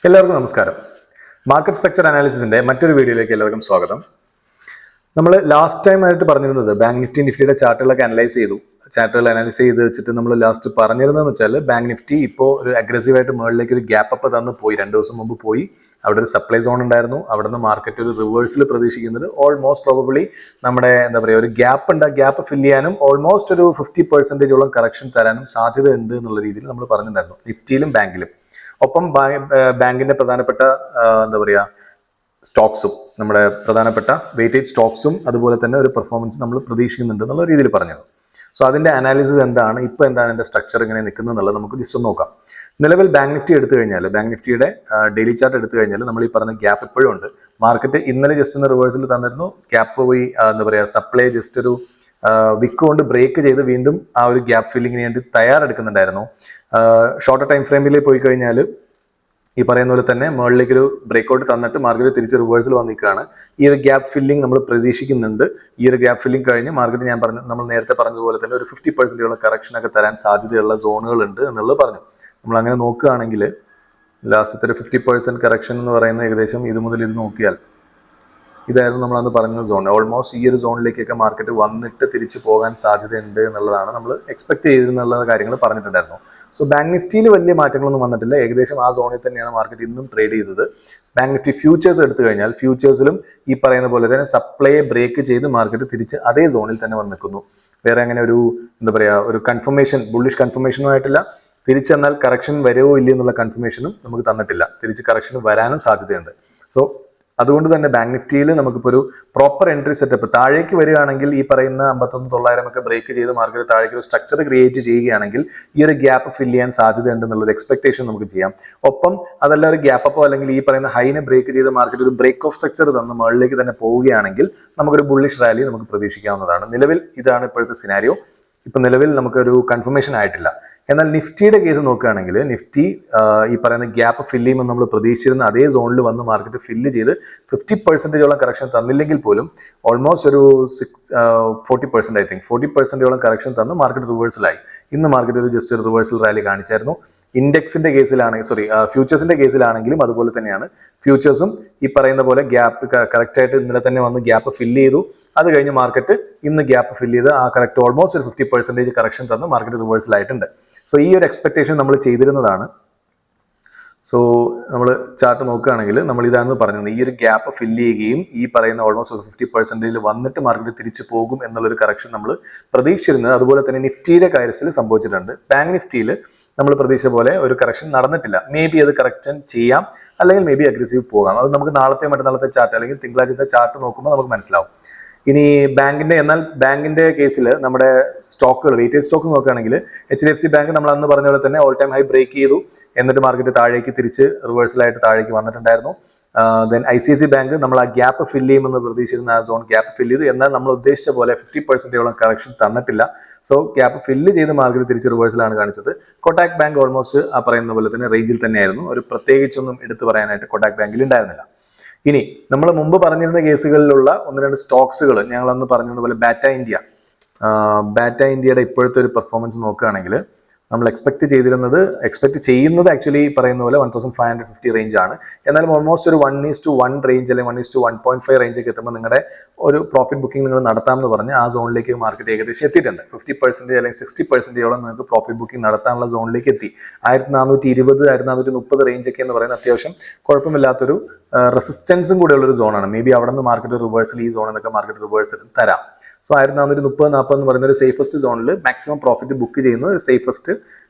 എല്ലാവർക്കും നമസ്കാരം. Market structure അനാലിസിസിന്റെ മറ്റൊരു വീഡിയോയിലേക്ക് എല്ലാവർക്കും സ്വാഗതം. നമ്മൾ ലാസ്റ്റ് ടൈം ആയിട്ട് പറഞ്ഞിരുന്നത് ബാങ്ക് നിഫ്റ്റിയുടെ ചാർട്ടുകളൊക്കെ ചാർട്ടുകൾ അനലൈസ് ചെയ്ത് വെച്ചിട്ട് നമ്മൾ ലാസ്റ്റ് പറഞ്ഞിരുന്നതെന്ന് വെച്ചാൽ ബാങ്ക് നിഫ്റ്റി ഇപ്പോൾ ഒരു അഗ്രസീവായിട്ട് മുകളിലേക്ക് ഒരു ഗ്യാപ്പ് അപ്പ് തന്ന് പോയി. 2 ദിവസം മുമ്പ് പോയി. അവിടെ ഒരു സപ്ലൈ സോൺ ഉണ്ടായിരുന്നു. അവിടെ നിന്ന് മാർക്കറ്റ് ഒരു റിവേഴ്സിൽ പ്രതീക്ഷിക്കുന്നത് ഓൾമോസ്റ്റ് പ്രോബബ്ലി നമ്മുടെ ഒരു ഗ്യാപ്പ് ഉണ്ട്. ആ ഗ്യാപ്പ് ഫില്ല് ചെയ്യാനും ഓൾമോസ്റ്റ് ഒരു 50% കറക്ഷൻ തരാനും സാധ്യത ഉണ്ട് എന്നുള്ള രീതിയിൽ നമ്മൾ പറഞ്ഞിട്ടുണ്ടായിരുന്നു, നിഫ്റ്റിയിലും ബാങ്കിലും. ഒപ്പം ബാങ്കിന്റെ പ്രധാനപ്പെട്ട സ്റ്റോക്സും, നമ്മുടെ പ്രധാനപ്പെട്ട വെയിറ്റേജ് സ്റ്റോക്സും അതുപോലെ തന്നെ ഒരു പെർഫോമൻസ് നമ്മൾ പ്രതീക്ഷിക്കുന്നുണ്ട് എന്നുള്ള രീതിയിൽ പറഞ്ഞത്. സോ അതിന്റെ അനാലിസിസ് എന്താണ്, ഇപ്പോൾ എന്താണ് അതിന്റെ സ്ട്രക്ചർ ഇങ്ങനെ നിൽക്കുന്നത് എന്നുള്ളത് നമുക്ക് ജസ്റ്റ് ഒന്ന് നോക്കാം. നിലവിൽ ബാങ്ക് നിഫ്റ്റി എടുത്തു കഴിഞ്ഞാൽ, ബാങ്ക് നിഫ്റ്റിയുടെ ഡെയിലി ചാർട്ട് എടുത്തു കഴിഞ്ഞാൽ നമ്മൾ ഈ പറഞ്ഞ ഗ്യാപ്പ് ഇപ്പോഴും ഉണ്ട്. മാർക്കറ്റ് ഇന്നലെ ജസ്റ്റ് ഒന്ന് റിവേഴ്സിൽ തന്നിരുന്നു. ഗ്യാപ്പ് പോയി സപ്ലൈ ജസ്റ്റ് ഒരു വിക്ക് കൊണ്ട് ബ്രേക്ക് ചെയ്ത് വീണ്ടും ആ ഒരു ഗ്യാപ്പ് ഫില്ലിങ്ങിന് വേണ്ടി തയ്യാറെടുക്കുന്നുണ്ടായിരുന്നു. ഷോർട്ടർ ടൈം ഫ്രെയിമിൽ പോയി കഴിഞ്ഞാൽ ഈ പറയുന്ന പോലെ തന്നെ മുകളിലേക്ക് ഒരു ബ്രേക്ക്ഔട്ട് തന്നിട്ട് മാർക്കറ്റ് തിരിച്ച് റിവേഴ്സിൽ വന്നിരിക്കുകയാണ്. ഈ ഒരു ഗ്യാപ്പ് ഫില്ലിംഗ് നമ്മൾ പ്രതീക്ഷിക്കുന്നുണ്ട്. ഈ ഒരു ഗ്യാപ്പ് ഫില്ലിംഗ് കഴിഞ്ഞ് മാർക്കറ്റ് നമ്മൾ നേരത്തെ പറഞ്ഞതുപോലെ തന്നെ ഒരു 50% കറക്ഷൻ ഒക്കെ തരാൻ സാധ്യതയുള്ള സോണുകൾ ഉണ്ട് എന്നുള്ളത് പറഞ്ഞു. നമ്മൾ അങ്ങനെ നോക്കുകയാണെങ്കിൽ ലാസ്റ്റത്തെ ഒരു 50% കറക്ഷൻ എന്ന് പറയുന്നത് ഏകദേശം ഇത് മുതൽ ഇത് നോക്കിയാൽ ഇതായിരുന്നു നമ്മളന്ന് പറഞ്ഞ സോൺ. ഓൾമോസ്റ്റ് ഈ ഒരു സോണിലേക്കൊക്കെ മാർക്കറ്റ് വന്നിട്ട് തിരിച്ചു പോകാൻ സാധ്യതയുണ്ട് എന്നുള്ളതാണ് നമ്മൾ എക്സ്പെക്ട് ചെയ്തിരുന്നുള്ള കാര്യങ്ങൾ പറഞ്ഞിട്ടുണ്ടായിരുന്നു. സോ ബാങ്ക് നിഫ്റ്റിയിൽ വലിയ മാറ്റങ്ങളൊന്നും വന്നിട്ടില്ല. ഏകദേശം ആ സോണിൽ തന്നെയാണ് മാർക്കറ്റ് ഇന്നും ട്രേഡ് ചെയ്തത്. ബാങ്ക് നിഫ്റ്റി ഫ്യൂച്ചേഴ്സ് എടുത്തു കഴിഞ്ഞാൽ ഫ്യൂച്ചേഴ്സിലും ഈ പറയുന്ന പോലെ തന്നെ സപ്ലൈയെ ബ്രേക്ക് ചെയ്ത് മാർക്കറ്റ് തിരിച്ച് അതേ സോണിൽ തന്നെ വന്ന് നിൽക്കുന്നു. വേറെ അങ്ങനെ ഒരു ഒരു കൺഫർമേഷൻ, ബുള്ളിഷ് കൺഫർമേഷനും ആയിട്ടില്ല. തിരിച്ചെന്നാൽ കറക്ഷൻ വരുമോ ഇല്ല എന്നുള്ള കൺഫർമേഷനും നമുക്ക് തന്നിട്ടില്ല. തിരിച്ച് കറക്ഷൻ വരാനും സാധ്യതയുണ്ട്. സോ അതുകൊണ്ട് തന്നെ ബാങ്ക് നിഫ്റ്റിയിൽ നമുക്കിപ്പോൾ ഒരു പ്രോപ്പർ എൻട്രി സെറ്റപ്പ് താഴേക്ക് വരികയാണെങ്കിൽ ഈ പറയുന്ന 51,900 ഒക്കെ ബ്രേക്ക് ചെയ്ത് മാർക്കറ്റ് താഴേക്ക് ഒരു സ്ട്രക്ചർ ക്രിയേറ്റ് ചെയ്യുകയാണെങ്കിൽ ഈ ഒരു ഗ്യാപ്പ് ഫില്ല് ചെയ്യാൻ സാധ്യതയുണ്ട് എന്നുള്ളൊരു എക്സ്പെക്ടേഷൻ നമുക്ക് ചെയ്യാം. ഒപ്പം അതല്ല ഒരു ഗ്യാപ്പ് അപ്പോ അല്ലെങ്കിൽ ഈ പറയുന്ന ഹൈനെ ബ്രേക്ക് ചെയ്ത് മാർക്കറ്റ് ഒരു ബ്രേക്ക് ഓഫ് സ്ട്രക്ചർ തന്ന് മുകളിലേക്ക് തന്നെ പോവുകയാണെങ്കിൽ നമുക്കൊരു ബുള്ളിഷ് റാലി നമുക്ക് പ്രതീക്ഷിക്കാവുന്നതാണ്. നിലവിൽ ഇതാണ് ഇപ്പോഴത്തെ സിനാരിയോ. ഇപ്പൊ നിലവിൽ നമുക്കൊരു കൺഫർമേഷൻ ആയിട്ടില്ല. എന്നാൽ നിഫ്റ്റിയുടെ കേസ് നോക്കുകയാണെങ്കിൽ നിഫ്റ്റി ഈ പറയുന്ന ഗ്യാപ്പ് ഫില്ല് ചെയ്യുമ്പോൾ നമ്മൾ പ്രതീക്ഷിച്ചിരുന്ന അതേ സോണിൽ വന്ന് മാർക്കറ്റ് ഫില്ല് ചെയ്ത് 50% കറക്ഷൻ തന്നില്ലെങ്കിൽ പോലും ഓൾമോസ്റ്റ് ഒരു 40% ഐ തിങ്ക് 40% കറക്ഷൻ തന്ന് മാർക്കറ്റ് റിവേഴ്സലായി. ഇന്ന് മാർക്കറ്റ് ഒരു ജസ്റ്റ് ഒരു റിവേഴ്സൽ റാലി കാണിച്ചായിരുന്നു. ഇൻഡെക്സിന്റെ കേസിലാണെങ്കിൽ ഫ്യൂച്ചേഴ്സിന്റെ കേസിലാണെങ്കിലും അതുപോലെ തന്നെയാണ്. ഫ്യൂച്ചേഴ്സും ഈ പറയുന്ന പോലെ ഗ്യാപ്പ് കറക്റ്റ് ആയിട്ട് ഇന്നലെ തന്നെ വന്ന് ഗ്യാപ്പ് ഫില്ല് ചെയ്തു. അത് കഴിഞ്ഞ് മാർക്കറ്റ് ഇന്ന് ഗ്യാപ്പ് ഫില്ല് ചെയ്ത് ആ കറക്റ്റ് ഓൾമോസ്റ്റ് ഒരു 50% കറക്ഷൻ തന്ന് മാർക്കറ്റ് റിവേഴ്സലായിട്ടുണ്ട്. സോ ഈ ഒരു എക്സ്പെക്ടേഷൻ നമ്മൾ ചെയ്തിരുന്നതാണ്. സോ നമ്മൾ ചാർട്ട് നോക്കുകയാണെങ്കിൽ നമ്മൾ ഇതാണെന്ന് പറഞ്ഞത്, ഈ ഒരു ഗ്യാപ്പ് ഫില്ല് ചെയ്യുകയും ഈ പറയുന്ന ഓൾമോസ്റ്റ് ഒരു 50% വന്നിട്ട് മാർക്കറ്റ് തിരിച്ചു പോകും എന്നുള്ളൊരു കറക്ഷൻ നമ്മൾ പ്രതീക്ഷിച്ചിരുന്നത്. അതുപോലെ തന്നെ നിഫ്റ്റിയുടെ കാര്യത്തിൽ സംഭവിച്ചിട്ടുണ്ട്. ബാങ്ക് നിഫ്റ്റിയിൽ നമ്മൾ പ്രതീക്ഷിച്ച പോലെ ഒരു കറക്ഷൻ നടന്നിട്ടില്ല. മേ ബി അത് കറക്ഷൻ ചെയ്യാം, അല്ലെങ്കിൽ മേ ബി അഗ്രസീവ് പോകാം. അത് നമുക്ക് മറ്റന്നാളത്തെ ചാർട്ട് അല്ലെങ്കിൽ തിങ്കളാഴ്ചത്തെ ചാർട്ട് നോക്കുമ്പോൾ നമുക്ക് മനസ്സിലാവും. ഇനി ബാങ്കിന്റെ കേസിൽ നമ്മുടെ സ്റ്റോക്കുകൾ, വെയിറ്റേജ് സ്റ്റോക്ക് നോക്കുകയാണെങ്കിൽ HDFC ബാങ്ക് നമ്മൾ അന്ന് പറഞ്ഞ പോലെ തന്നെ ഓൾ ടൈം ഹൈ ബ്രേക്ക് ചെയ്തു. എന്നിട്ട് മാർക്കറ്റ് താഴേക്ക് തിരിച്ച് റിവേഴ്സലായിട്ട് താഴേക്ക് വന്നിട്ടുണ്ടായിരുന്നു. ദെൻ ICICI ബാങ്ക് നമ്മൾ ആ ഗ്യാപ്പ് ഫില്ല് ചെയ്യുമെന്ന് പ്രതീക്ഷിച്ചിരുന്ന ആ സോൺ ഗ്യാപ്പ് ഫില്ല് ചെയ്തു. എന്നാൽ നമ്മൾ ഉദ്ദേശിച്ച പോലെ 50% കറക്ഷൻ തന്നിട്ടില്ല. സോ ഗ്യാപ്പ് ഫില്ല് ചെയ്ത് മാർക്കറ്റ് തിരിച്ച് റിവേഴ്സലാണ് കാണിച്ചത്. കൊട്ടാക് ബാങ്ക് ഓൾമോസ്റ്റ് ആ പറയുന്ന പോലെ തന്നെ റേഞ്ചിൽ തന്നെയായിരുന്നു. ഒരു പ്രത്യേകിച്ചൊന്നും എടുത്തു പറയാനായിട്ട് കൊട്ടാക് ബാങ്കിൽ ഉണ്ടായിരുന്നില്ല. ഇനി നമ്മൾ മുമ്പ് പറഞ്ഞിരുന്ന കേസുകളിലുള്ള 1-2 സ്റ്റോക്സുകൾ ഞങ്ങൾ അന്ന് പറഞ്ഞതുപോലെ ബാറ്റ ഇന്ത്യയുടെ ഇപ്പോഴത്തെ ഒരു പെർഫോമൻസ് നോക്കുകയാണെങ്കിൽ നമ്മൾ എക്സ്പെക്ട് ചെയ്യുന്നത് ആക്ച്വലി പറയുന്ന പോലെ 1550 റേഞ്ച് ആണ്. എന്നാലും ഓൾമോസ്റ്റ് ഒരു 1:1 റേഞ്ച് അല്ലെങ്കിൽ 1:1.5 റേഞ്ചൊക്കെ എത്തുമ്പോൾ നിങ്ങളുടെ ഒരു പ്രോഫിറ്റ് ബുക്കിംഗ് നിങ്ങൾ നടത്താമെന്ന് പറഞ്ഞ് ആ സോണിലേക്ക് മാർക്കറ്റ് ഏകദേശം എത്തിയിട്ടുണ്ട്. 50% അല്ലെങ്കിൽ 60% നിങ്ങൾക്ക് പ്രോഫിറ്റ് ബുക്കിംഗ് നടത്താനുള്ള സോണിലേക്ക് എത്തി. 1420, 1430 റേഞ്ചൊക്കെ എന്ന് പറയുന്നത് അത്യാവശ്യം കുഴപ്പമില്ലാത്തൊരു റെസിസ്റ്റൻസും കൂടെയുള്ളൊരു സോണാണ്. മേ ബി അവിടെ നിന്ന് മാർക്കറ്റ് റിവേഴ്സൽ, ഈ സോണിൽ നിന്നൊക്കെ മാർക്കറ്റ് റിവേഴ്സൽ തരാം. സോ 1430-40 എന്ന് പറയുന്ന ഒരു സേഫസ്റ്റ് സോണിൽ മാക്സിമം പ്രോഫിറ്റ് ബുക്ക് ചെയ്യുന്നത് സേഫസ്റ്റ്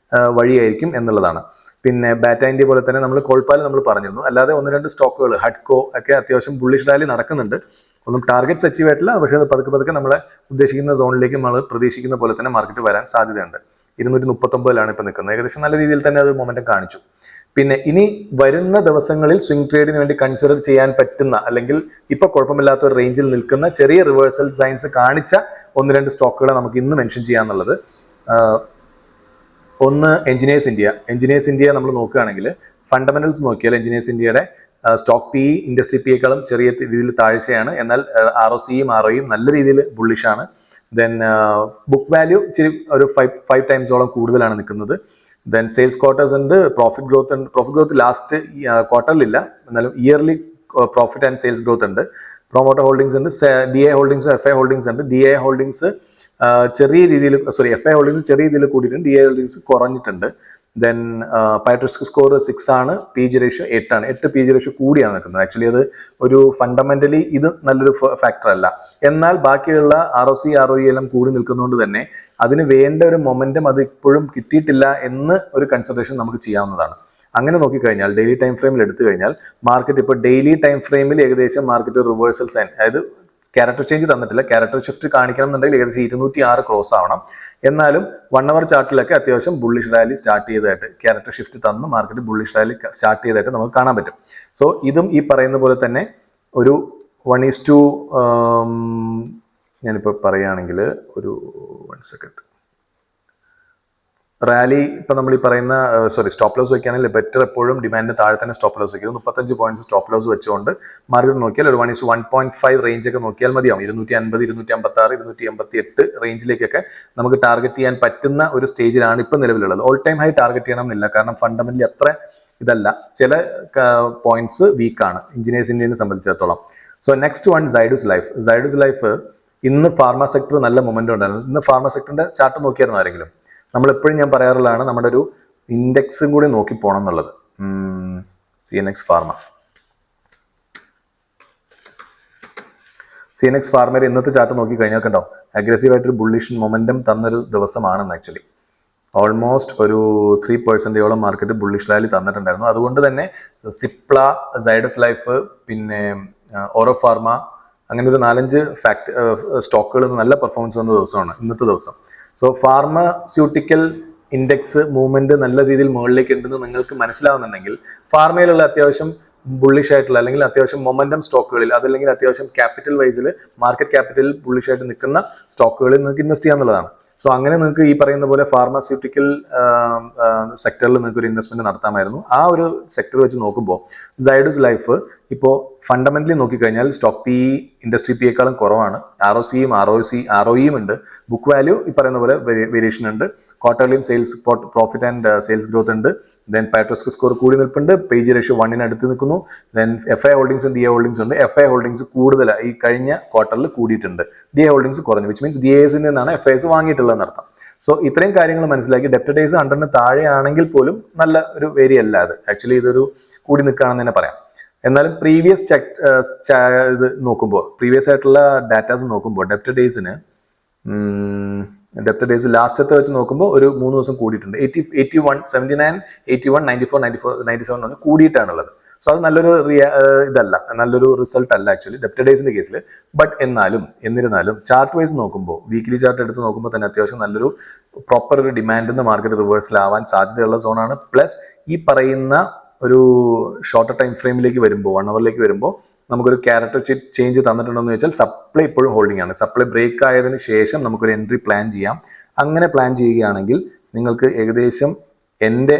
വഴിയായിരിക്കും എന്നുള്ളതാണ്. പിന്നെ ബാറ്റ ഇന്ത്യ പോലെ തന്നെ നമ്മൾ കോൾപാൽ നമ്മൾ പറഞ്ഞിരുന്നു. അല്ലാതെ 1-2 സ്റ്റോക്കുകൾ, ഹഡ്കോ ഒക്കെ അത്യാവശ്യം ബുള്ളിഷ് റാലി നടക്കുന്നുണ്ട്. ഒന്നും ടാർഗറ്റ്സ് അച്ചീവ് ആയിട്ടില്ല, പക്ഷേ അത് പതുക്കെ നമ്മളെ ഉദ്ദേശിക്കുന്ന സോണിലേക്ക് നമ്മൾ പ്രതീക്ഷിക്കുന്ന പോലെ തന്നെ മാർക്കറ്റ് വരാൻ സാധ്യതയുണ്ട്. 239 ഇപ്പൊ നിൽക്കുന്നത്. ഏകദേശം നല്ല രീതിയിൽ തന്നെ അത് മൊമെന്റം കാണിച്ചു. പിന്നെ ഇനി വരുന്ന ദിവസങ്ങളിൽ സ്വിംഗ് ട്രേഡിന് വേണ്ടി കൺസിഡർ ചെയ്യാൻ പറ്റുന്ന അല്ലെങ്കിൽ ഇപ്പൊ കുഴപ്പമില്ലാത്ത ഒരു റേഞ്ചിൽ നിൽക്കുന്ന ചെറിയ റിവേഴ്സൽ സൈൻസ് കാണിച്ച 1-2 സ്റ്റോക്കുകളെ നമുക്ക് ഇന്ന് മെൻഷൻ ചെയ്യാന്നുള്ളത്. ഒന്ന് എഞ്ചിനീയേഴ്സ് ഇന്ത്യ നമ്മൾ നോക്കുകയാണെങ്കിൽ ഫണ്ടമെന്റൽസ് നോക്കിയാൽ എഞ്ചിനീയേഴ്സ് ഇന്ത്യയുടെ സ്റ്റോക്ക് PE ഇൻഡസ്ട്രി PEക്കാളും ചെറിയ രീതിയിൽ താഴ്ചയാണ്. എന്നാൽ ROCയും ROEയും നല്ല രീതിയിൽ ബുള്ളിഷാണ്. ദെൻ ബുക്ക് വാല്യൂ ഇച്ചിരി ഒരു 5 ടൈംസോളം കൂടുതലാണ് നിൽക്കുന്നത്. ദെൻ സെയിൽസ് ക്വാർട്ടേഴ്സ് ഉണ്ട്, പ്രോഫിറ്റ് ഗ്രോത്ത് ഉണ്ട്. പ്രോഫിറ്റ് ഗ്രോത്ത് ലാസ്റ്റ് ക്വാർട്ടറിലില്ല, എന്നാലും yearly profit and sales growth ഉണ്ട്. പ്രൊമോട്ടർ ഹോൾഡിംഗ്സ് ഉണ്ട്, D I holdings, F I holdings ഉണ്ട്. ഡി ഐ ഹോൾഡിംഗ്സ് ചെറിയ രീതിയിൽ, എഫ് ഐ ഹോൾഡിംഗ്സ് ചെറിയ രീതിയിൽ കൂടിയിട്ടുണ്ട്, ഡി ഐ ഹോൾഡിംഗ്സ് കുറഞ്ഞിട്ടുണ്ട്. ദെൻ പൈട്രിസ്ക് സ്കോർ 6 ആണ്, പി ജി റേഷ്യോ 8 ആണ്. 8 പി ജി റേഷ്യോ കൂടിയാണ് നിൽക്കുന്നത്. ആക്ച്വലി അത് ഒരു ഫണ്ടമെന്റലി ഇത് നല്ലൊരു ഫാക്ടർ അല്ല. എന്നാൽ ബാക്കിയുള്ള ROC ROE എല്ലാം കൂടി നിൽക്കുന്നതുകൊണ്ട് തന്നെ അതിന് വേണ്ട ഒരു മൊമെന്റം അത് ഇപ്പോഴും കിട്ടിയിട്ടില്ല എന്ന് ഒരു കൺസിഡറേഷൻ നമുക്ക് ചെയ്യാവുന്നതാണ്. അങ്ങനെ നോക്കിക്കഴിഞ്ഞാൽ ഡെയിലി ടൈം ഫ്രെയിമിൽ എടുത്തു കഴിഞ്ഞാൽ മാർക്കറ്റ് ഇപ്പോൾ ഡെയിലി ടൈം ഫ്രെയിമിൽ ഏകദേശം മാർക്കറ്റ് റിവേഴ്സൽ സൈൻ, അതായത് ക്യാരക്ടർ ചേഞ്ച് തന്നിട്ടില്ല, ക്യാരക്ടർ ഷിഫ്റ്റ് കാണിക്കണം എന്നുണ്ടെങ്കിൽ ഏകദേശം 206 ക്രോസ് ആവണം. എന്നാലും 1 അവർ ചാർട്ടിലൊക്കെ അത്യാവശ്യം ബുള്ളിഷ് റാലി സ്റ്റാർട്ട് ചെയ്തതായിട്ട്, ക്യാരക്ടർ ഷിഫ്റ്റ് തന്ന് മാർക്കറ്റ് ബുള്ളിഷ് റാലി സ്റ്റാർട്ട് ചെയ്തതായിട്ട് നമുക്ക് കാണാൻ പറ്റും. സോ ഇതും ഈ പറയുന്ന പോലെ തന്നെ ഒരു 1:2, ഞാനിപ്പോൾ പറയുകയാണെങ്കിൽ ഒരു 1 സെക്കൻഡ്, റാലി ഇപ്പം നമ്മൾ ഈ പറയുന്ന സ്റ്റോപ്പ് ലോസ് വയ്ക്കുകയാണെങ്കിൽ ബെറ്റർ എപ്പോഴും ഡിമാൻഡ് താഴെ തന്നെ സ്റ്റോപ്പ് ലോസ് വയ്ക്കുന്നത്. 35 പോയിന്റ്സ് സ്റ്റോപ്പ് ലോസ് വെച്ചുകൊണ്ട് മാർക്കറ്റ് നോക്കിയാൽ ഒരു 1:1.5 റേഞ്ച് ഒക്കെ നോക്കിയാൽ മതിയാവും. 250, 256, 288 റേഞ്ചിലേക്കൊക്കെ നമുക്ക് ടാർഗറ്റ് ചെയ്യാൻ പറ്റുന്ന ഒരു സ്റ്റേജിലാണ് ഇപ്പം നിലവിലുള്ളത്. ഓൾ ടൈം ഹൈ ടാർഗറ്റ് ചെയ്യണം എന്നില്ല, കാരണം ഫണ്ടമെന്റലി അത്ര ഇതല്ല, ചില പോയിന്റ്സ് വീക്കാണ് എഞ്ചിനീയേഴ്സ് ഇന്ത്യനെ സംബന്ധിച്ചിടത്തോളം. So next one Zydus life. Zydus life ഇന്ന് ഫാർമ സെക്ടർ നല്ല മൊമെന്റം ഉണ്ടായിരുന്നു. ഇന്ന് ഫാർമ സെക്ടറിന്റെ ചാർട്ട് നോക്കിയായിരുന്നു ആരെങ്കിലും? നമ്മൾ എപ്പോഴും ഞാൻ പറയാറുള്ളതാണ് നമ്മുടെ ഒരു ഇൻഡെക്സും കൂടി നോക്കി പോകണം എന്നുള്ളത്. CNX ഫാർമ, CNX ഫാർമയുടെ ഇന്നത്തെ ചാർട്ട് നോക്കി കഴിഞ്ഞാൽ കണ്ടോ, അഗ്രസീവായിട്ടൊരു ബുള്ളിഷ് മൊമെന്റം തന്നൊരു ദിവസമാണെന്ന്. ആക്ച്വലി ഓൾമോസ്റ്റ് ഒരു 3% മാർക്കറ്റ് ബുള്ളിഷ് റാലി തന്നിട്ടുണ്ടായിരുന്നു. അതുകൊണ്ട് തന്നെ സിപ്ല, സൈഡസ് ലൈഫ്, പിന്നെ ഓറോ ഫാർമ, അങ്ങനെ ഒരു 4-5 സ്റ്റോക്കുകൾ നല്ല പെർഫോമൻസ് വന്ന ദിവസമാണ് ഇന്നത്തെ ദിവസം. സോ ഫാർമസ്യൂട്ടിക്കൽ ഇൻഡെക്സ് മൂവ്മെന്റ് നല്ല രീതിയിൽ മുകളിലേക്ക് ഉണ്ടെന്ന് നിങ്ങൾക്ക് മനസ്സിലാവുന്നുണ്ടെങ്കിൽ ഫാർമയിലുള്ള അത്യാവശ്യം ബുള്ളിഷ് ആയിട്ടുള്ള അല്ലെങ്കിൽ അത്യാവശ്യം മൊമെന്റം സ്റ്റോക്കുകളിൽ, അതല്ലെങ്കിൽ അത്യാവശ്യം ക്യാപിറ്റൽ വൈസിൽ മാർക്കറ്റ് ക്യാപിറ്റലിൽ ബുള്ളിഷ് ആയിട്ട് നിൽക്കുന്ന സ്റ്റോക്കുകളിൽ നിങ്ങൾക്ക് ഇൻവെസ്റ്റ് ചെയ്യാന്നുള്ളതാണ്. സോ അങ്ങനെ നിങ്ങൾക്ക് ഈ പറയുന്ന പോലെ ഫാർമസ്യൂട്ടിക്കൽ സെക്ടറിൽ നിങ്ങൾക്ക് ഒരു ഇൻവെസ്റ്റ്മെന്റ് നടത്താമായിരുന്നു. ആ ഒരു സെക്ടർ വെച്ച് നോക്കുമ്പോൾ സൈഡസ് ലൈഫ് ഇപ്പോൾ ഫണ്ടമെന്റലി നോക്കിക്കഴിഞ്ഞാൽ സ്റ്റോക്ക് പി ഇൻഡസ്ട്രി പിയേക്കാളും കുറവാണ്. ROCയും ROEയും ഉണ്ട്. ബുക്ക് വാല്യൂ ഈ പറയുന്ന പോലെ വേരിയേഷൻ ഉണ്ട്. ക്വാർട്ടർലിയും sales profit and sales growth ഉണ്ട്. ദെൻ പൈട്രിസ്ക് സ്കോർ കൂടി നിൽപ്പുണ്ട്. പേജ് റേഷ്യോ 1 അടുത്ത് നിൽക്കുന്നു. ദെൻ FI ഹോൾഡിംഗ്സും DI ഹോൾഡിംഗ്സ് ഉണ്ട്. FI ഹോൾഡിംഗ്സ് കൂടുതൽ ഈ കഴിഞ്ഞ ക്വാർട്ടറിൽ കൂടിയിട്ടുണ്ട്, DI ഹോൾഡിംഗ്സ് കുറഞ്ഞു. വിച്ച് മീൻസ് DISൽ നിന്നാണ് FIs വാങ്ങിയിട്ടുള്ളതെന്ന് അർത്ഥം. സോ ഇത്രയും കാര്യങ്ങൾ മനസ്സിലാക്കി ഡെപ്റ്റ് ഡേയ്സ് 100-ന് താഴെയാണെങ്കിൽ പോലും നല്ല ഒരു വേരി അല്ല അത്. ആക്ച്വലി ഇതൊരു കൂടി നിൽക്കുകയാണെന്ന് തന്നെ പറയാം. എന്നാലും പ്രീവിയസ് ഇത് നോക്കുമ്പോൾ, പ്രീവിയസ് ആയിട്ടുള്ള ഡാറ്റാസ് നോക്കുമ്പോൾ ഡെപ്റ്റ് ഡേയ്സ് ലാസ്റ്റത്തെ വെച്ച് നോക്കുമ്പോൾ ഒരു 3 ദിവസം കൂടിയിട്ടുണ്ട്. 81, 79, 81, 94, 94, 97 കൂടിയിട്ടാണുള്ളത്. സോ അത് നല്ലൊരു ഇതല്ല, നല്ലൊരു റിസൾട്ട് അല്ല ആക്ച്വലി ഡെപ്റ്റ് ഡേയ്സിന്റെ കേസിൽ. ബട്ട് എന്നിരുന്നാലും ചാർട്ട് വൈസ് നോക്കുമ്പോൾ, വീക്ക്ലി ചാർട്ട് എടുത്ത് നോക്കുമ്പോൾ തന്നെ അത്യാവശ്യം നല്ലൊരു പ്രോപ്പർ ഒരു ഡിമാൻഡിന്റെ മാർക്കറ്റ് റിവേഴ്സലാവാൻ സാധ്യതയുള്ള സോണാണ്. പ്ലസ് ഈ പറയുന്ന ഒരു ഷോർട്ടർ ടൈം ഫ്രെയിമിലേക്ക് വരുമ്പോൾ, 1 അവറിലേക്ക് വരുമ്പോൾ നമുക്കൊരു ക്യാരക്ടർ ചേഞ്ച് തന്നിട്ടുണ്ടോ എന്ന് ചോദിച്ചാൽ സപ്ലൈ ഇപ്പോഴും ഹോൾഡിംഗ് ആണ്. സപ്ലൈ ബ്രേക്ക് ആയതിനു ശേഷം നമുക്കൊരു എൻട്രി പ്ലാൻ ചെയ്യാം. അങ്ങനെ പ്ലാൻ ചെയ്യുകയാണെങ്കിൽ നിങ്ങൾക്ക് ഏകദേശം എൻ്റെ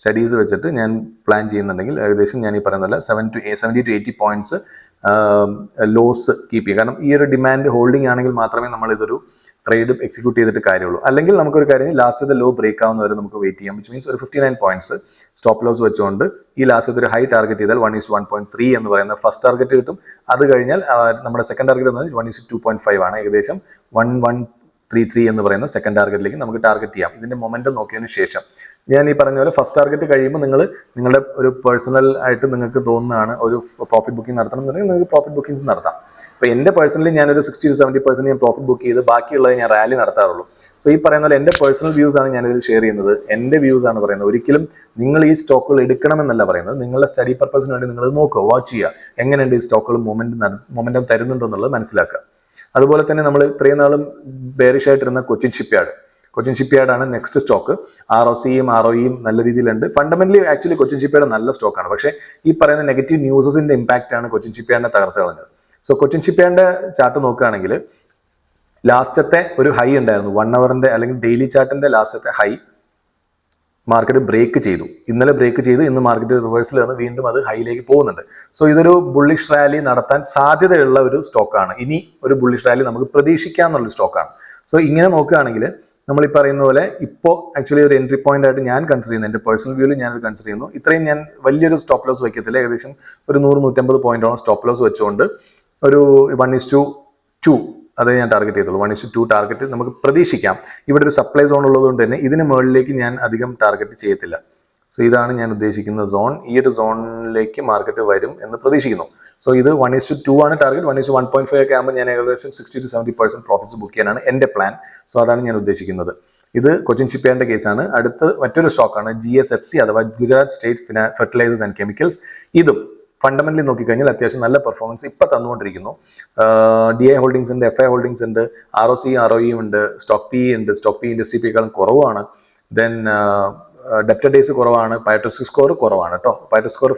സ്റ്റഡീസ് വെച്ചിട്ട് ഞാൻ പ്ലാൻ ചെയ്യുന്നുണ്ടെങ്കിൽ ഏകദേശം ഞാൻ ഈ പറയുന്നതല്ല 70 to 80 പോയിന്റ്സ് ലോസ് കീപ്പ് ചെയ്യുക. കാരണം ഈ ഒരു ഡിമാൻഡ് ഹോൾഡിംഗ് ആണെങ്കിൽ മാത്രമേ നമ്മൾ ഇതൊരു ട്രേഡ് എക്സിക്യൂട്ട് ചെയ്തിട്ട് കാര്യമുള്ളൂ. അല്ലെങ്കിൽ നമുക്കൊരു കാര്യം ലാസ്റ്റത്തെ ലോ ബ്രേക്ക് ആവുന്നവരെ നമുക്ക് വെയിറ്റ് ചെയ്യാം. വിച്ച് മീൻസ് ഒരു 59 പോയിന്റ്സ് സ്റ്റോപ്പ് ലോസ് വെച്ചുകൊണ്ട് ഈ ലാസ്റ്റത്തെ ഒരു ഹൈ ടാർഗറ്റ് ചെയ്താൽ 1:1.3 എന്ന് പറയുന്ന ഫസ്റ്റ് ടാർഗറ്റ് കിട്ടും. അത് കഴിഞ്ഞാൽ നമ്മുടെ സെക്കൻഡ് ടാർഗറ്റ് എന്നത് 1:2.5 ആണ്. ഏകദേശം 1133 എന്ന് പറയുന്ന സെക്കൻഡ് ടാർഗറ്റിലേക്ക് നമുക്ക് ടാർഗറ്റ് ചെയ്യാം. ഇതിന്റെ മൊമെന്റം നോക്കിയതിന് ശേഷം ഞാൻ ഈ പറഞ്ഞ പോലെ ഫസ്റ്റ് ടാർഗറ്റ് കഴിയുമ്പോൾ നിങ്ങളുടെ ഒരു പേഴ്സണൽ ആയിട്ട് നിങ്ങൾക്ക് തോന്നുന്നതാണ് ഒരു പ്രോഫിറ്റ് ബുക്കിംഗ് നടത്തണം എന്നുണ്ടെങ്കിൽ നിങ്ങൾക്ക് പ്രോഫിറ്റ് ബുക്കിംഗ്സ് നടത്താം. ഇപ്പോൾ എൻ്റെ പേഴ്സണലി ഞാനൊരു 60 to 70% ഞാൻ പ്രോഫിറ്റ് ബുക്ക് ചെയ്ത് ബാക്കിയുള്ളത് ഞാൻ റാലി നടത്താറുള്ളൂ. സോ ഈ പറയുന്ന പോലെ എൻ്റെ പേഴ്സണൽ വ്യൂസ് ആണ് ഞാനിതിൽ ഷെയർ ചെയ്യുന്നത്. എൻ്റെ വ്യൂസ് ആണ് പറയുന്നത്. ഒരിക്കലും നിങ്ങൾ ഈ എടുക്കണമെന്നല്ല പറയുന്നത്. നിങ്ങളുടെ സ്റ്റഡി പർപ്പസിന് വേണ്ടി നിങ്ങൾ നോക്കുക, വാച്ച് ചെയ്യുക, എങ്ങനെയുണ്ട് ഈ സ്റ്റോക്കുകൾ മൊമെന്റം തരുന്നുണ്ടോ എന്നുള്ളത് മനസ്സിലാക്കുക. അതുപോലെ തന്നെ നമ്മൾ ഇത്രയും നാളും ബെയറിഷ് ആയിട്ടിരുന്ന കൊച്ചിൻ ഷിപ്പ്യാർഡ് ആണ് നെക്സ്റ്റ് സ്റ്റോക്ക്. ROCയും ROEയും നല്ല രീതിയിലുണ്ട്. ഫണ്ടമെന്റലി ആക്ച്വലി കൊച്ചിൻ ഷിപ്പ്യാർഡ് നല്ല സ്റ്റോക്കാണ്. പക്ഷേ ഈ പറയുന്ന നെഗറ്റീവ് ന്യൂസസിന്റെ ഇമ്പാക്റ്റ് ആണ് കൊച്ചിൻ ഷിപ്പ്യാർഡിനെ തകർത്ത് കളഞ്ഞത്. സോ കൊച്ചിൻ ഷിപ്പ്യാർഡിന്റെ ചാർട്ട് നോക്കുകയാണെങ്കിൽ ലാസ്റ്റത്തെ ഒരു ഹൈ ഉണ്ടായിരുന്നു, 1 അവറിന്റെ അല്ലെങ്കിൽ ഡെയിലി ചാർട്ടിന്റെ ലാസ്റ്റത്തെ ഹൈ മാർക്കറ്റ് ബ്രേക്ക് ചെയ്തു. ഇന്നലെ ബ്രേക്ക് ചെയ്തു, ഇന്ന് മാർക്കറ്റ് റിവേഴ്സിൽ വന്ന് വീണ്ടും അത് ഹൈയിലേക്ക് പോകുന്നുണ്ട്. സോ ഇതൊരു ബുള്ളിഷ് റാലി നടത്താൻ സാധ്യതയുള്ള ഒരു സ്റ്റോക്കാണ്. ഇനി ഒരു ബുള്ളിഷ് റാലി നമുക്ക് പ്രതീക്ഷിക്കാവുന്ന സ്റ്റോക്കാണ്. സോ ഇങ്ങനെ നോക്കുകയാണെങ്കിൽ നമ്മൾ ഈ പറയുന്ന പോലെ ഇപ്പോൾ ആക്ച്വലി ഒരു എൻട്രി പോയിന്റ് ആയിട്ട് ഞാൻ കൺസിഡർ ചെയ്യുന്നു, എൻ്റെ പേഴ്സണൽ വ്യൂവിൽ ഞാൻ കൺസിഡർ ചെയ്യുന്നു. ഇത്രയും ഞാൻ വലിയൊരു സ്റ്റോപ്പ് ലോസ് വയ്ക്കത്തില്ല, ഏകദേശം ഒരു 100-150 പോയിന്റോളം സ്റ്റോപ്പ് ലോസ് വെച്ചുകൊണ്ട് ഒരു 1:2 അതേ ഞാൻ ടാർഗറ്റ് ചെയ്തുള്ളൂ. 1:2 ടാർഗറ്റ് നമുക്ക് പ്രതീക്ഷിക്കാം. ഇവിടെ ഒരു സപ്ലൈ സോൺ ഉള്ളതുകൊണ്ട് തന്നെ ഇതിന് മുകളിലേക്ക് ഞാൻ അധികം ടാർഗറ്റ് ചെയ്യത്തില്ല. സോ ഇതാണ് ഞാൻ ഉദ്ദേശിക്കുന്ന സോൺ. ഈ ഒരു സോണിലേക്ക് മാർക്കറ്റ് വരും എന്ന് പ്രതീക്ഷിക്കുന്നു. സോ ഇത് 1:2 ആണ് ടാർഗറ്റ്. 1:1.5 ഒക്കെ ആകുമ്പോൾ ഞാൻ ഏകദേശം 60-70% പ്രോഫിറ്റ്സ് ബുക്ക് ചെയ്യാനാണ് എൻ്റെ പ്ലാൻ. സോ അതാണ് ഞാൻ ഉദ്ദേശിക്കുന്നത്. ഇത് കൊച്ചിൻ ഷിപ്പ്യാർഡിന്റെ കേസാണ്. അടുത്ത മറ്റൊരു സ്റ്റോക്കാണ് GSFC അഥവാ Gujarat state fertilisers and chemicals. ഇതും ഫണ്ടമെന്റലി നോക്കിക്കഴിഞ്ഞാൽ അത്യാവശ്യം നല്ല പെർഫോമൻസ് ഇപ്പം തന്നുകൊണ്ടിരിക്കുന്നു. DI ഹോൾഡിംഗ്സ് ഉണ്ട്, FI ഹോൾഡിംഗ്സ് ഉണ്ട്, ROC ROE ഉണ്ട്, സ്റ്റോക്ക് PE ഉണ്ട്. സ്റ്റോക്ക് PE ഇൻഡസ്ട്രി PEക്കാളും കുറവാണ്. ദെൻ ഡെപ്റ്റർ ഡേയ്സ് കുറവാണ്, പയട്രോസ്ക് സ്കോർ കുറവാണ് കേട്ടോ. പയട്രോസ്ക് സ്കോർ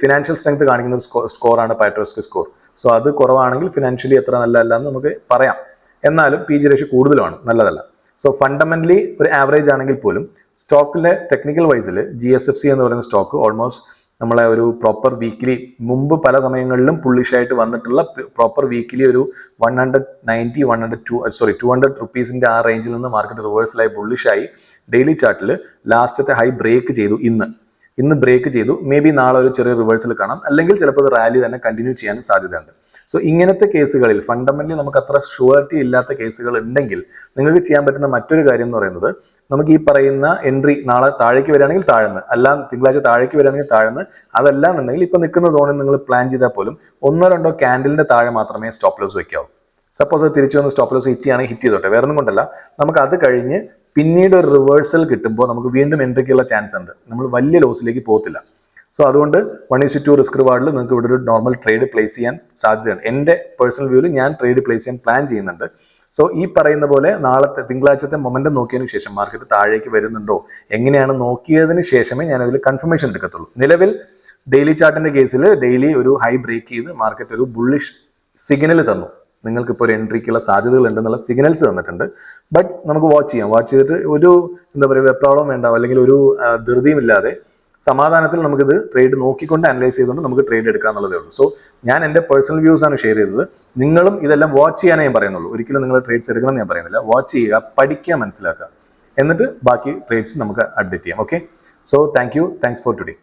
ഫിനാൻഷ്യൽ സ്ട്രെങ്ത് കാണിക്കുന്ന ഒരു സ്കോറാണ് പയട്രോസ്ക് സ്കോർ. സോ അത് കുറവാണെങ്കിൽ ഫിനാൻഷ്യലി എത്ര നല്ലതല്ല എന്ന് നമുക്ക് പറയാം. എന്നാലും PG റേഷ്യോ കൂടുതലുമാണ്, നല്ലതല്ല. സോ ഫണ്ടമെന്റലി ഒരു ആവറേജ് ആണെങ്കിൽ പോലും സ്റ്റോക്കിലെ ടെക്നിക്കൽ വൈസിൽ GSFC എന്ന് പറയുന്ന സ്റ്റോക്ക് ഓൾമോസ്റ്റ് നമ്മളെ ഒരു പ്രോപ്പർ വീക്കിലി മുമ്പ് പല സമയങ്ങളിലും പുള്ളിഷായിട്ട് വന്നിട്ടുള്ള പ്രോപ്പർ വീക്കിലി ഒരു 200 റുപ്പീസിന്റെ ആ റേഞ്ചിൽ നിന്ന് മാർക്കറ്റ് റിവേഴ്സലായി ബുള്ളിഷായി ഡെയിലി ചാർട്ടിൽ ലാസ്റ്റത്തെ ഹൈ ബ്രേക്ക് ചെയ്തു. ഇന്ന് ബ്രേക്ക് ചെയ്തു. മേ ബി നാളെ ഒരു ചെറിയ റിവേഴ്സൽ കാണാം, അല്ലെങ്കിൽ ചിലപ്പോൾ റാലി തന്നെ കണ്ടിന്യൂ ചെയ്യാൻ സാധ്യതയുണ്ട്. സോ ഇങ്ങനത്തെ കേസുകളിൽ ഫണ്ടമെന്റലി നമുക്ക് അത്ര ഷുവർട്ടി ഇല്ലാത്ത കേസുകൾ ഉണ്ടെങ്കിൽ നിങ്ങൾക്ക് ചെയ്യാൻ പറ്റുന്ന മറ്റൊരു കാര്യം എന്ന് പറയുന്നത്, നമുക്ക് ഈ പറയുന്ന എൻട്രി നാളെ താഴേക്ക് വരികയാണെങ്കിൽ താഴ്ന്ന്, അല്ല തിങ്കളാഴ്ച താഴേക്ക് വരികയാണെങ്കിൽ താഴ്ന്ന്, അതല്ല എന്നുണ്ടെങ്കിൽ ഇപ്പൊ നിൽക്കുന്ന സോണിൽ നിങ്ങൾ പ്ലാൻ ചെയ്താൽ പോലും 1-2 ക്യാൻഡലിന്റെ താഴെ മാത്രമേ സ്റ്റോപ്പ് ലോസ് വെക്കാവൂ. സപ്പോസ് അത് തിരിച്ചു വന്ന് സ്റ്റോപ്പ് ലോസ് ഹിറ്റ് ചെയ്യുകയാണെങ്കിൽ ഹിറ്റ് ചെയ്തോട്ടെ, വേറെ ഒന്നും കൊണ്ടല്ല. നമുക്ക് അത് കഴിഞ്ഞ് പിന്നീട് ഒരു റിവേഴ്സൽ കിട്ടുമ്പോൾ നമുക്ക് വീണ്ടും എൻട്രിക്കുള്ള ചാൻസ് ഉണ്ട്, നമ്മൾ വലിയ ലോസിലേക്ക് പോകത്തില്ല. സോ അതുകൊണ്ട് 1:2 റിസ്ക് റിവാർഡിൽ നിങ്ങൾക്ക് ഇവിടെ ഒരു നോർമൽ ട്രേഡ് പ്ലേസ് ചെയ്യാൻ സാധ്യതയുണ്ട്. എൻ്റെ പേഴ്സണൽ വ്യൂവിൽ ഞാൻ ട്രേഡ് പ്ലേസ് ചെയ്യാൻ പ്ലാൻ ചെയ്യുന്നുണ്ട്. സോ ഈ പറയുന്ന പോലെ നാളത്തെ തിങ്കളാഴ്ചത്തെ മൊമെന്റം നോക്കിയതിന് ശേഷം മാർക്കറ്റ് താഴേക്ക് വരുന്നുണ്ടോ എങ്ങനെയാണ് നോക്കിയതിന് ശേഷമേ ഞാൻ അതിൽ കൺഫർമേഷൻ എടുക്കത്തുള്ളൂ. നിലവിൽ ഡെയിലി ചാർട്ടിന്റെ കേസിൽ ഡെയിലി ഒരു ഹൈ ബ്രേക്ക് ചെയ്ത് മാർക്കറ്റ് ഒരു ബുള്ളിഷ് സിഗ്നൽ തന്നു. നിങ്ങൾക്കിപ്പോൾ ഒരു എൻട്രിക്കുള്ള സാധ്യതകൾ ഉണ്ടെന്നുള്ള സിഗ്നൽസ് തന്നിട്ടുണ്ട്. ബട്ട് നമുക്ക് വാച്ച് ചെയ്തിട്ട് ഒരു വെപ്രാളം വേണ്ട, അല്ലെങ്കിൽ ഒരു ധൃതിയുമില്ലാതെ സമാധാനത്തിൽ നമുക്കിത് ട്രേഡ് നോക്കിക്കൊണ്ട് അനലൈസ് ചെയ്തുകൊണ്ട് നമുക്ക് ട്രേഡ് എടുക്കാന്നുള്ളതേ ഉള്ളൂ. സോ ഞാൻ എൻ്റെ പേഴ്സണൽ വ്യൂസ് ആണ് ഷെയർ ചെയ്തത്. നിങ്ങളും ഇതെല്ലാം വാച്ച് ചെയ്യാനേ ഞാൻ പറയുന്നുള്ളൂ. ഒരിക്കലും നിങ്ങൾ ട്രേഡ്സ് എടുക്കണം എന്ന് ഞാൻ പറയുന്നില്ല. വാച്ച് ചെയ്യുക, പഠിക്കുക, മനസ്സിലാക്കുക, എന്നിട്ട് ബാക്കി ട്രേഡ്സ് നമുക്ക് അപ്ഡേറ്റ് ചെയ്യാം. Okay, so thanks for today.